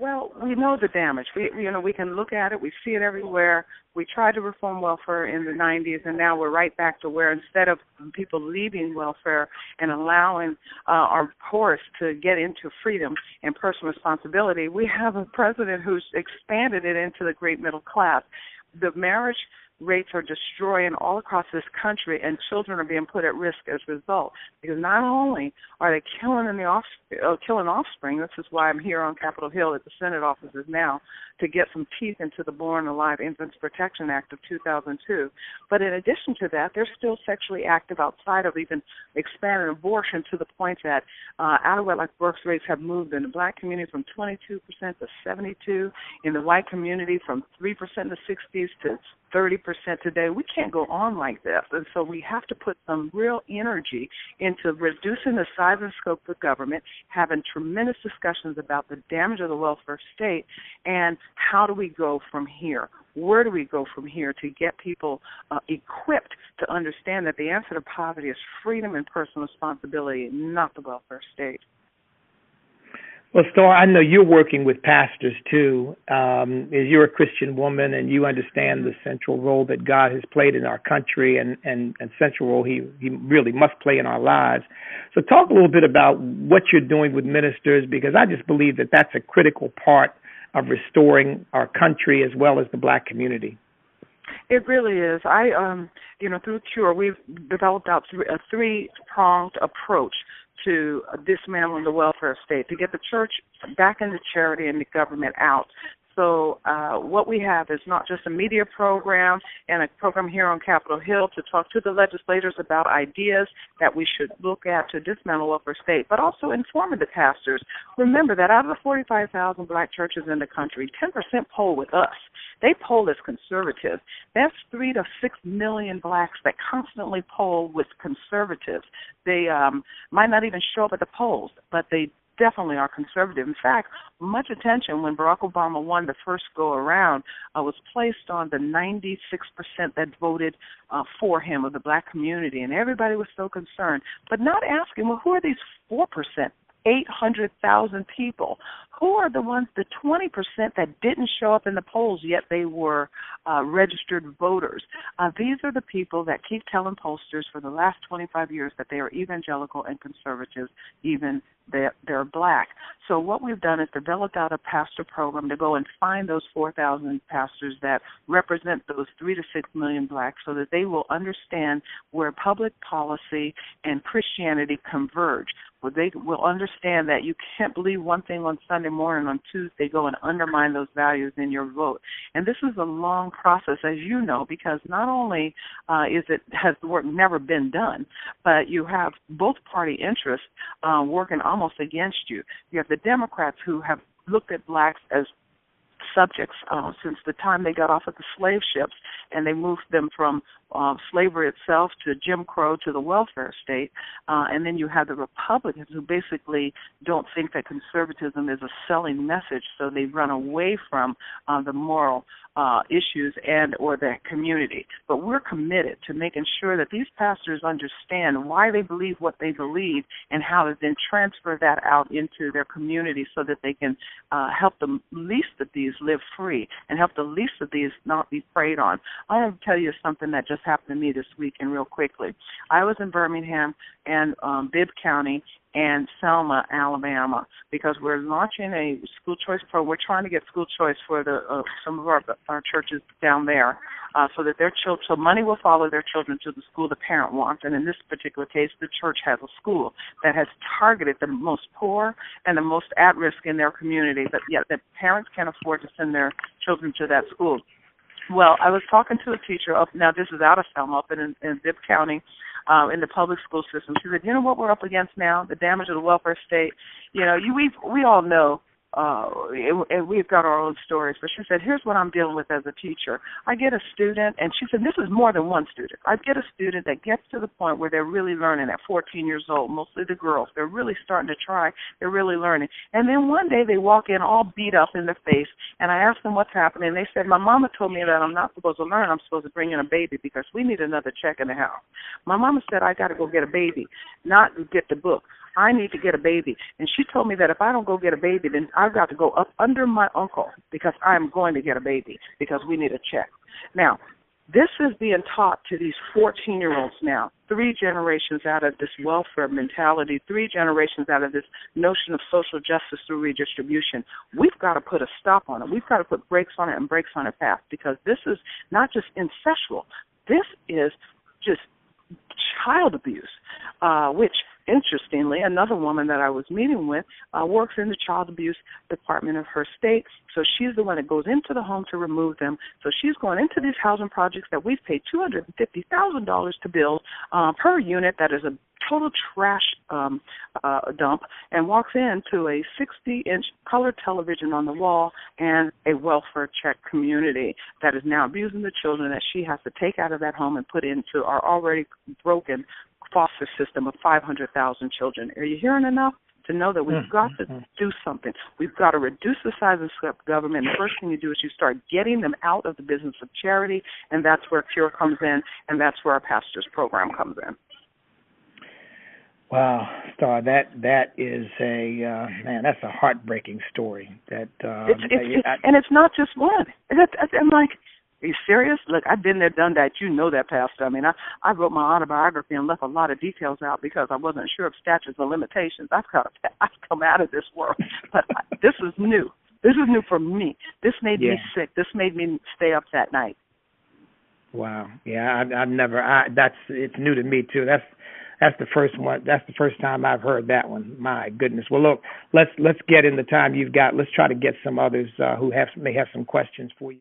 Well, we know the damage. We can look at it. We see it everywhere. We tried to reform welfare in the 90s, and now we're right back to where instead of people leaving welfare and allowing our poorest to get into freedom and personal responsibility, we have a president who's expanded it into the great middle class. The marriage rates are destroying all across this country, and children are being put at risk as a result. Because not only are they killing offspring, this is why I'm here on Capitol Hill at the Senate offices now, to get some teeth into the Born Alive Infants Protection Act of 2002. But in addition to that, they're still sexually active outside of even expanding abortion to the point that out-of-wedlock birth rates have moved in the black community from 22% to 72%, in the white community from 3% in the 60s to 30% today. We can't go on like this. And so we have to put some real energy into reducing the size and scope of government, having tremendous discussions about the damage of the welfare state, and how do we go from here? Where do we go from here to get people equipped to understand that the answer to poverty is freedom and personal responsibility, not the welfare state? Well, Star, I know you're working with pastors, too. You're a Christian woman, and you understand the central role that God has played in our country and central role he really must play in our lives. So talk a little bit about what you're doing with ministers, because I just believe that that's a critical part of restoring our country as well as the black community. It really is. Through CURE, we've developed out a three-pronged approach to dismantling the welfare state, to get the church back into charity and the government out. So what we have is not just a media program and a program here on Capitol Hill to talk to the legislators about ideas that we should look at to dismantle welfare state, but also informing the pastors. Remember that out of the 45,000 black churches in the country, 10% poll with us. They poll as conservatives. That's 3 to 6 million blacks that constantly poll with conservatives. They might not even show up at the polls, but they definitely are conservative. In fact, much attention when Barack Obama won the first go around was placed on the 96% that voted for him of the black community, and everybody was so concerned, but not asking, well, who are these 4%? 800,000 people. Who are the ones, the 20% that didn't show up in the polls, yet they were registered voters? These are the people that keep telling pollsters for the last 25 years that they are evangelical and conservative, even they're black. So what we've done is developed out a pastor program to go and find those 4,000 pastors that represent those 3 to 6 million blacks so that they will understand where public policy and Christianity converge. Well, they will understand that you can't believe one thing on Sunday morning, on Tuesday go and undermine those values in your vote. And this is a long process, as you know, because not only has the work never been done, but you have both party interests working almost against you. You have the Democrats who have looked at blacks as subjects since the time they got off of the slave ships, and they moved them from slavery itself to Jim Crow to the welfare state. And then you have the Republicans who basically don't think that conservatism is a selling message, so they run away from the moral issues and or the community. But we're committed to making sure that these pastors understand why they believe what they believe and how to then transfer that out into their community so that they can help the least of these live free and help the least of these not be preyed on. I want to tell you something that just happened to me this week, and real quickly. I was in Birmingham and Bibb County and Selma, Alabama, because we're launching a school choice program. We're trying to get school choice for some of our churches down there so that their children, so money will follow their children to the school the parent wants. And in this particular case, the church has a school that has targeted the most poor and the most at-risk in their community, but yet the parents can't afford to send their children to that school. Well, I was talking to a teacher now this is out of Selma, up in Bibb County, in the public school system. She said, you know what we're up against now? The damage of the welfare state. You know, we all know, and we've got our own stories, but she said, here's what I'm dealing with as a teacher. I get a student, and she said, this is more than one student. I get a student that gets to the point where they're really learning at 14 years old, mostly the girls. They're really starting to try. They're really learning. And then one day they walk in all beat up in the face, and I asked them what's happening. They said, my mama told me that I'm not supposed to learn. I'm supposed to bring in a baby because we need another check in the house. My mama said, I got to go get a baby, not get the book. I need to get a baby. And she told me that if I don't go get a baby, then I've got to go up under my uncle because I'm going to get a baby because we need a check. Now, this is being taught to these 14-year-olds now, 3 generations out of this welfare mentality, 3 generations out of this notion of social justice through redistribution. We've got to put a stop on it. We've got to put brakes on it and brakes on it fast because this is not just incestual. This is just child abuse, which, interestingly, another woman that I was meeting with works in the child abuse department of her state. So she's the one that goes into the home to remove them. So she's going into these housing projects that we've paid $250,000 to build per unit that is a total trash dump, and walks into a 60-inch color television on the wall and a welfare check community that is now abusing the children that she has to take out of that home and put into our already broken foster system of 500,000 children. Are you hearing enough to know that we've got to do something? We've got to reduce the size of government. The first thing you do is you start getting them out of the business of charity, and that's where CURE comes in, and that's where our pastors program comes in. Wow, Star, that is man, that's a heartbreaking story. And it's not just one. I'm like, are you serious? Look, I've been there, done that. You know that, Pastor. I mean, I wrote my autobiography and left a lot of details out because I wasn't sure of statutes and limitations. I've come out of this world, but this is new. This is new for me. This made me sick. This made me stay up that night. Wow. Yeah, it's new to me too. That's the first one. That's the first time I've heard that one. My goodness. Well, look, let's get in the time you've got. Let's try to get some others who may have some questions for you.